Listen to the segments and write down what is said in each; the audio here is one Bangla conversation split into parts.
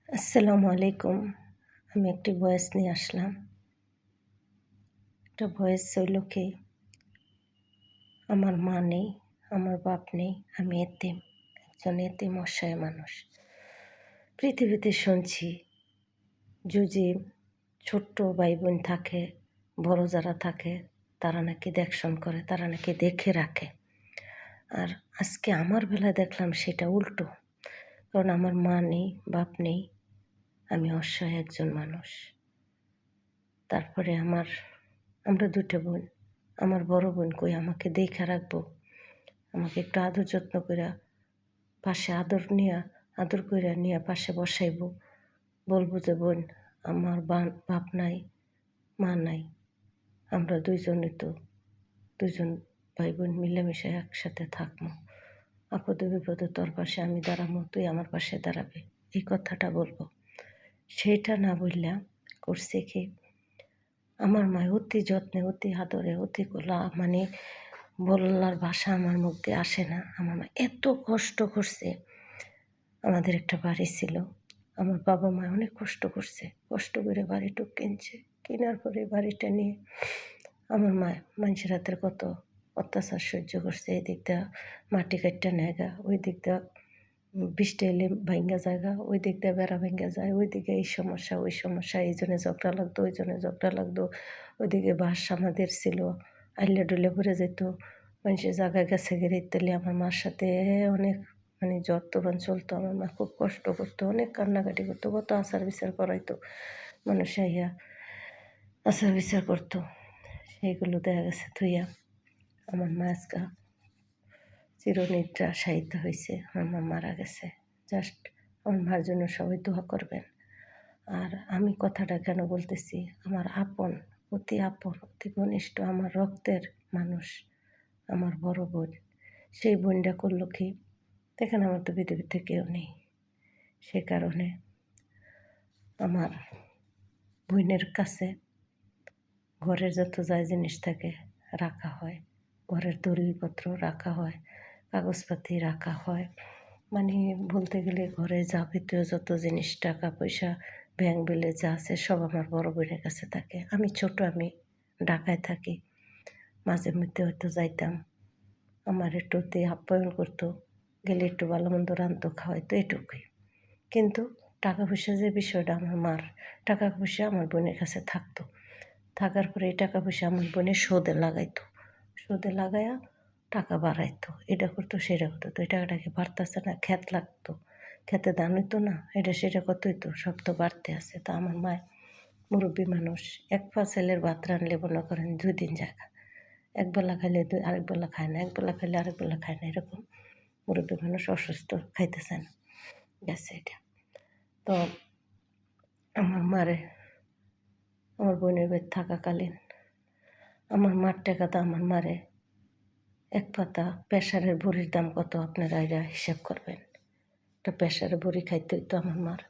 আসসালামু আলাইকুম। আমি একটি ভয়েস নিয়ে আসলাম। একটা ভয়েস হইল কি, আমার মা নেই, আমার বাপ নেই, আমি এতিম, একজন এতিম অসহায় মানুষ। পৃথিবীতে শুনছি যদি ছোট্ট ভাই বোন থাকে, বড় যারা থাকে, তারা নাকি দেখশন করে, তারা নাকি দেখে রাখে। আর আজকে আমার বেলায় দেখলাম সেটা উল্টো। কারণ আমার মা নেই, বাপ নেই, আমি অসহায় একজন মানুষ। তারপরে আমরা দুটো বোন। আমার বড় বোন কই আমাকে দেখা রাখবো, আমাকে একটু আদর যত্ন কইরা পাশে আদর কইরা নিয়ে পাশে বসাইবো। বলবো যে বোন, আমার বাপ নাই, মা নাই, আমরা দুইজন ভাই বোন মিলেমিশে একসাথে থাকবো। আপদে বিপদে তোর পাশে আমি দাঁড়াবো, তুই আমার পাশে দাঁড়াবে, এই কথাটা বলবো। সেইটা না বললা করছে কি, আমার মায় অতি যত্নে, অতি আদরে, অতি মানে বলার ভাষা আমার মুখ দিয়ে আসে না। আমার মা এত কষ্ট করছে। আমাদের একটা বাড়ি ছিল, আমার বাবা মা অনেক কষ্ট করছে, কষ্ট করে বাড়িটুক কিনছে। কেনার পরে বাড়িটা নিয়ে আমার মা মানুষের হাতের কত অত্যাচার সহ্য করছে। এই দিকটা মাটি কাটটা নেগা, ওই দিকটা বৃষ্টি এলে ভাঙ্গা জায়গা, ওই দিক দিয়ে বেড়া ভেঙ্গা যায়, ওই দিকে এই সমস্যা ওই সমস্যা, এই জনে ঝগড়া লাগতো, ওই জনে ঝগড়া লাগতো। ওইদিকে বাস আমাদের ছিল, আইলে ডুলে পড়ে যেত, মানুষের জায়গায় গেছে গেলে ইত্যাদি। আমার মার সাথে অনেক মানে যত্তবান চলতো। আমার মা খুব কষ্ট করতো, অনেক কান্নাকাটি করতো, কত আচার বিচার করাইতো মানুষ আইয়া, আচার বিচার করতো। সেইগুলো দেখা গেছে থুইয়া আমার মা আজকা চিরনিদ্রা শায়িত হয়েছে, আমার মা মারা গেছে। জাস্ট আমার মার জন্য সবাই দোয়া করবেন। আর আমি কথাটা কেন বলতেছি, আমার আপন, অতি ঘনিষ্ঠ, আমার রক্তের মানুষ, আমার বড় বোন, সেই বোনটা করলো কি, দেখেন আমার তো পৃথিবীতে কেউ নেই। সে কারণে আমার বোনের কাছে ঘরের যত যাই জিনিস থাকে রাখা হয়, ঘরের দলিলপত্র রাখা হয়, কাগজপাতি রাখা হয়। মানে বলতে গেলে ঘরে যাবতীয় যত জিনিস, টাকা পয়সা, ব্যাংক বিলে যা আছে সব আমার বড় বোনের কাছে থাকে। আমি ছোট, আমি ঢাকায় থাকি। মাঝে মধ্যে হয়তো যাইতাম, আমার একটু আপ্যায়ন করতো, গেলে একটু ভালো মন্দ রান্ধতো, খাওয়াইতো, এটুকুই। কিন্তু টাকা পয়সা যে বিষয়টা, আমার মার টাকা পয়সা আমার বোনের কাছে থাকতো। থাকার পরে এই টাকা পয়সা আমার বোনের সুদে লাগাইয়া টাকা বাড়াইতো, এটা করতো সেটা করতো। তো এই টাকাটাকে বাড়তেছে না, খ্যাত লাগতো, খেতে ধান হইতো না, এটা সেটা কত হইতো, সব তো বাড়তে আছে। তো আমার মায় মুরব্বী মানুষ, এক পা ছেলের ভাত রানলে মনে করেন 2 দিন জায়গা, একবেলা খাইলে আরেক বেলা খায় না, একবেলা খাইলে আরেক বেলা খায় না, এরকম মুরব্বী মানুষ অসুস্থ, খাইতেছে না, গেছে এটা। তো আমার মারে, আমার বোনের বাড়ি থাকাকালীন আমার মার টাকাতে আমার মারে এক পাতা প্রেসারের বড়ির দাম কত আপনারা এরা হিসাব করবেন। একটা প্রেসারের বড়ি খাইতে হইতো আমার মার,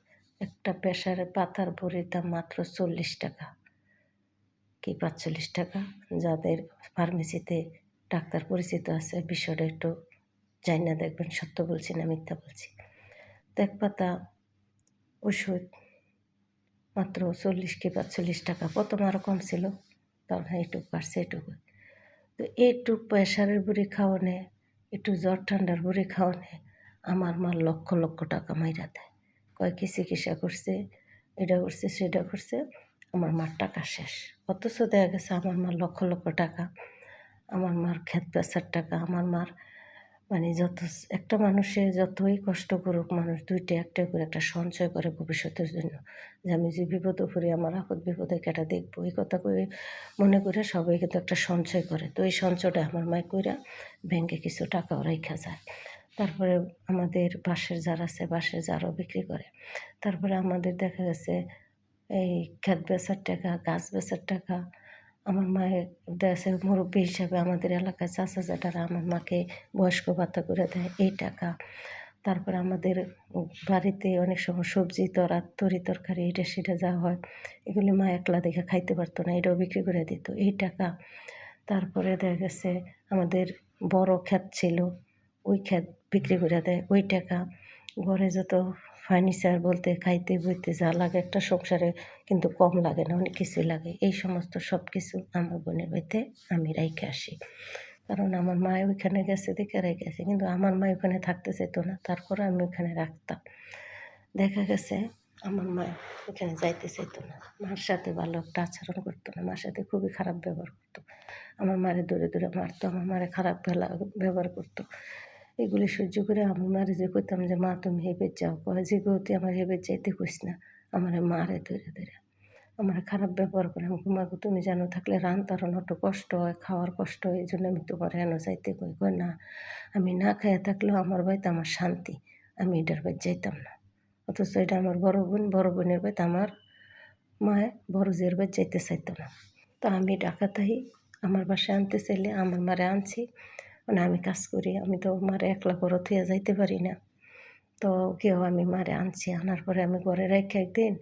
একটা প্রেসারের পাতার বড়ির দাম মাত্র 40 টাকা কি 45 টাকা। যাদের ফার্মেসিতে ডাক্তার পরিচিত আছে বিষয়টা একটু জানি না, দেখবেন সত্য বলছি না মিথ্যা বলছি। তো এক পাতা ওষুধ মাত্র 40 কি 45 টাকা, প্রথম আরও কম ছিল, তখন এইটুকু বাড়ছে এটুকু। তো এইটুক প্রেসারের বড়ি খাওয়ানে, একটু জ্বর ঠান্ডার বড়ি খাওয়ানে আমার মা লক্ষ লক্ষ টাকা মাইরা দেয়। কয় কি চিকিৎসা করছে, এটা করছে সেটা করছে, আমার মার টাকা শেষ। অথচ দেখা গেছে আমার মার লক্ষ লক্ষ টাকা, আমার মার ক্ষেত বেচার টাকা, আমার মার মানে একটা মানুষে যতই কষ্ট করুক, মানুষ দুইটা একটা করে একটা সঞ্চয় করে ভবিষ্যতের জন্য, যে আমি যে বিপদে পড়ি, আমার আপদ বিপদে কেটা দেখবো, এই কথা করে মনে করে সবাই কিন্তু একটা সঞ্চয় করে। তো এই সঞ্চয়টা আমার মায় কইরা ব্যাংকে কিছু টাকাও রাইখা যায়। তারপরে আমাদের বাঁশের জার আছে, বাঁশের জারও বিক্রি করে। তারপরে আমাদের দেখা গেছে এই ক্ষেত বেচার টাকা, গাছ বেচার টাকা, আমার মায়ের দেশে মুরব্বী হিসাবে আমাদের এলাকায় চাচা জ্যাঠারা আমার মাকে বয়স্ক ভাতা করে দেয়, এই টাকা। তারপরে আমাদের বাড়িতে অনেক সময় সবজি তরি তরকারি এটা সেটা যা হয়, এগুলি মা একলা দেখে খাইতে পারতো না, এটাও বিক্রি করে দিত, এই টাকা। তারপরে দেখা গেছে আমাদের বড় ক্ষেত ছিল, ওই ক্ষেত বিক্রি করে দেয়, ওই টাকা। ঘরে যত ফার্নিচার বলতে খাইতে বইতে যা লাগে একটা সংসারে কিন্তু কম লাগে না, অনেক কিছুই লাগে। এই সমস্ত সব কিছু আমার বোনের বাড়িতে আমি রাইখে আসি, কারণ আমার মা ওইখানে গেছে দেখে রেখে আসি। কিন্তু আমার মা ওখানে থাকতে চাইতো না, তারপরে আমি ওখানে রাখতাম। দেখা গেছে আমার মা ওখানে যাইতে চাইতো না, মার সাথে ভালো একটা আচরণ করতো না, মার সাথে খুবই খারাপ ব্যবহার করতো। আমার মারে দূরে দূরে মারতো, আমার মারে খারাপ ব্যবহার করতো। এগুলি সহ্য করে আমার মারে যে কইতাম যে মা তুমি হেবের যাও, কয় যে তুই আমার হেবের যাইতে কইস না, আমার মারে ধরে ধরে আমার খারাপ ব্যবহার করে। আমি মাকে তুমি জানো থাকলে রান্তার একটু কষ্ট হয়, খাওয়ার কষ্ট হয়, এই জন্য আমি তোমার হেন যাইতে কই। কয় না, আমি না খাইয়া থাকলেও আমার বাড়িতে আমার শান্তি, আমি এটার বাড়ি যাইতাম না। অথচ এটা আমার বড় বোন, বড় বোনের বাড়িতে আমার মায় বড় জের বাড়ি যাইতে চাইতো না। তো আমি ডাকাতাই আমার বাসায় আনতে চাইলে আমার মারে আনছি, মানে আমি কাজ করি, আমি তো মারে একলা ঘরে থুয়ে যাইতে পারি না। তো কেউ আমি মারে আনছি, আনার পরে আমি ঘরে রেখে একদিন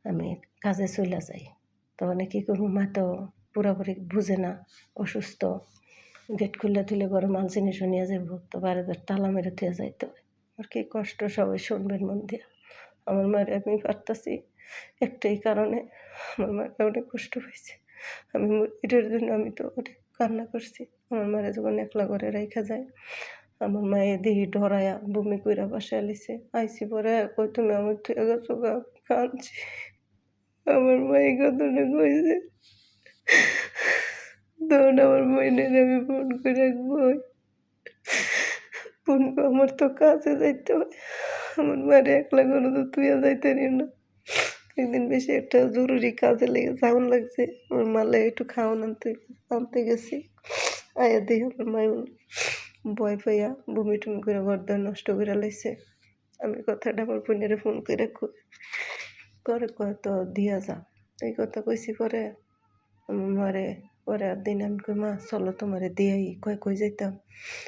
আমি কাজে চলে যাই। তো অনেক কী করবো, মা তো পুরোপুরি বুঝে না, অসুস্থ, গেট খুলে তুলে ঘরে মাল জিনিসও নিয়ে যাবো, তো বাড়িতে তালা মেরে থুয়ে যাইতে হয়। আর কি কষ্ট সবাই শুনবেন মন দিয়ে। আমার মায়ের আমি পারতাছি একটাই কারণে, আমার মায়ের অনেক কষ্ট হয়েছে। আমি এটার জন্য আমি তো অনেক কান্না করছি। আমার মায়ের যখন একলা ঘরে রেখা যায়, আমার মায়ের দিহি ডরায়া বমি কইরা বাসায় আলিছে, আইসি পরে কই তুমি আমার থেকে গেছো গা, কাঁদছি। আমার মা এই কথাটা কইছে, তখন আমার বোনের আমি ফোন করে কই, বোনকে আমার তো কাজে যাইতে হয়, আমার মারে একলা করে তো তুইয়া যাইতে পারি না। একদিন বেশি একটা জরুরি কাজে লেগে যাওয়ান লাগছে, আমার মালে একটু খাওয়ান আনতে আনতে গেছি। আয়া দেখি আমার মায় ভয় পাইয়া বমি টুমি করে ঘরদোর নষ্ট করে লাইছে। আমি কথাটা আমার বোনের ফোন করে করে কয় তো দিয়া যা, এই কথা কইছি। পরে আমার মারে পরে একদিন আমি কই মা চলো তোমারে দিয়েই, কয় কই যাইতাম।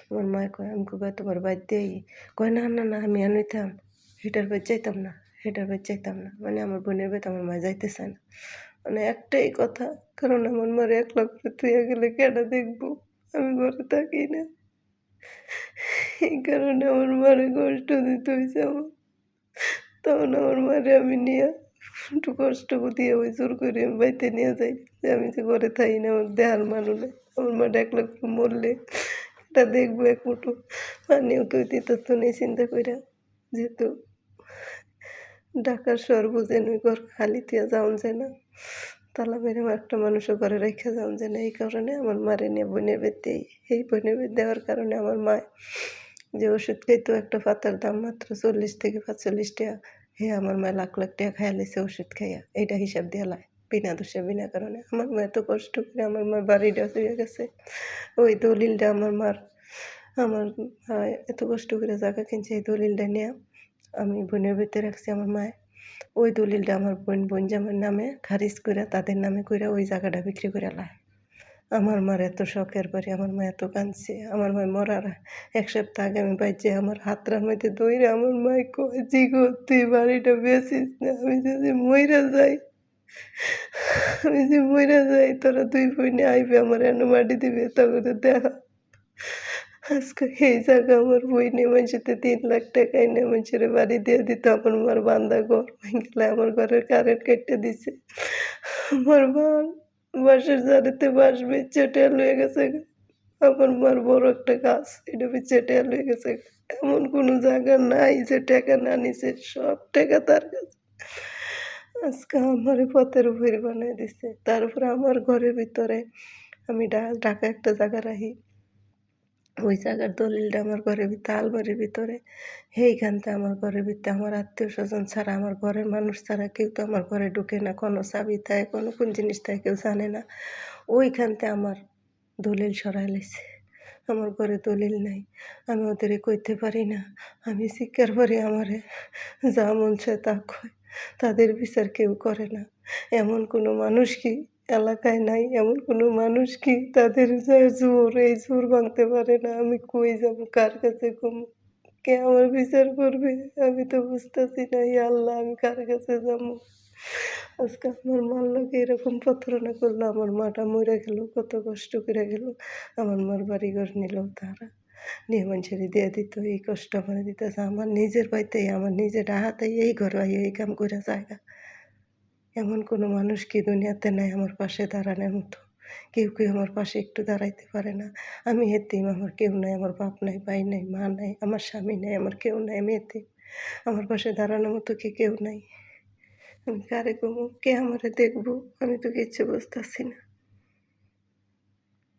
আমার মায় কয়, আমি কই তোমার বাড়ি দিয়েই, কয় না না না আমি আনিতাম, হেটার বাড়ি যাইতাম না, হেটার বাড়ি যাইতাম না, মানে আমার বোনের বাড়িতে আমার মা যাইতে চায় না। মানে একটাই কথা, কারণ আমার মারে একলা করে তুইয়া গেলে কেডা দেখবো, আমি ঘরে থাকি না, এই কারণে আমার মারে কষ্ট দিতে হয়েছে আমার। তখন আমার মারে আমি নিয়ে একটু কষ্ট দিয়ে ওই জোর করে আমি বাড়িতে নিয়ে যাই, যে আমি যে ঘরে থাকি না, আমার দেহার মানুষ নেই, আমার মা একলা করে মরলে এটা দেখবো এক মুঠো পানিও কেউ দিত তো নেই চিন্তা কইরা, যেহেতু ঢাকার শহর বুঝেন, ওই ঘর খালি দিয়া যাওন যায় না, তালা মেরে একটা মানুষও ঘরে রেখে যাওন যায় না। এই কারণে আমার মারে নিয়ে বোনের বাড়িতে, এই বোনের বাড়ি দেওয়ার কারণে আমার মা যে ওষুধ খাইতো একটা পাতার দাম মাত্র 40 থেকে 45 টাকা, হে আমার মা লাখ লাখ টাকা খাইয়া লাইছে ওষুধ খাইয়া, এইটা হিসাব দিয়া লাই বিনা দোষে বিনা কারণে। আমার মা এত কষ্ট করে আমার মার বাড়িটা চলে গেছে, ওই দলিলটা আমার মার, আমার এত কষ্ট করে জায়গা কিনছে, এই দলিলটা নিয়ে আমি বোনের বাড়িতে রাখছি। আমার মায় ওই দলিলটা আমার বোন জামাইয়ের নামে খারিজ করে তাদের নামে করে ওই জায়গাটা বিক্রি করে লায়। আমার মার এত শখের বাড়ি, আমার মা এত কাঁদছে। আমার মা মরার ১ সপ্তাহ আগে আমি বাইচে আমার হাতটার মধ্যে ধইরা আমার মায় কয়, জিগো তুই বাড়িটা বেচিস না, আমি যদি মইরা যাই, আমি যদি মইরা যাই তোরা ২ বোনে আইবে আমার এনে মাটি দিবে, তখন দেখা আজকে এই জায়গা আমার বইনে মানুষেতে ৩ লাখ টাকা এনে মানুষের বাড়ি দিয়ে দিত। আমার মার বান্ধা ঘর ভেঙে আমার ঘরের কারেন্ট কেটে দিছে। আমার বাঁশের ঝাড়িতে বাঁশ বেচে টেল হয়ে গেছে। আমার মার বড় একটা গাছ, এটা বেচে টেল হয়ে গেছে। এমন কোনো জায়গা নাই যে টাকা না নিছে, সব টাকা তার কাছে। আজকে আমারে পথের উপরে বানাই দিছে। তারপরে আমার ঘরের ভিতরে আমি ঢাকা একটা জায়গা রাখি, ওই জায়গার দলিলটা আমার ঘরের ভিতরে আলমারির ভিতরে, সেইখানতে আমার ঘরের ভিতরে আমার আত্মীয় স্বজন ছাড়া, আমার ঘরের মানুষ ছাড়া কেউ তো আমার ঘরে ঢুকে না, কোনো চাবি থাকে, কোনো কোন জিনিস থাকে কেউ জানে না। ওইখানতে আমার দলিল সরাই লাইছে, আমার ঘরে দলিল নাই, আমি ওদের কইতে পারি না, আমি চিৎকার করি, আমারে যা মন চায় তা কয়, তাদের বিচার কেউ করে না। এমন কোনো মানুষ কি এলাকায় নাই, এমন কোনো মানুষ কি তাদের যে জোর, এই জোর ভাঙতে পারে না? আমি কই যাবো, কার কাছে কমু, কে আমার বিচার করবে? আমি তো বুঝতেছি না, ইয়া আল্লাহ আমি কার কাছে যাবো? আজকে আমার মার লগে এরকম প্রতারণা করলো, আমার মাটা মইরা গেল, কত কষ্ট করে গেল, আমার মার বাড়িঘর নিল তারা। নিয়ে মানুষেরে দিয়ে দিত। এই কষ্ট আমারে দিতেছে। আমার নিজের বাইতেই আমার নিজের ডাহাতেই এই ঘরে আইয়া এই কাম কইরা যায়গা। এমন কোনো মানুষ কি দুনিয়াতে নাই আমার পাশে দাঁড়ানোর মতো? কেউ আমার পাশে একটু দাঁড়াইতে পারে না। আমি এতিম, আমার কেউ নাই, আমার বাপ নাই, ভাই নাই, মা নাই, আমার স্বামী নাই, আমার কেউ নাই, আমি এতিম। আমার পাশে দাঁড়ানোর মতো কি কেউ নাই? আমি কারে কমু? কে আমারে দেখবো? আমি তো কিচ্ছু বুঝতাছি না।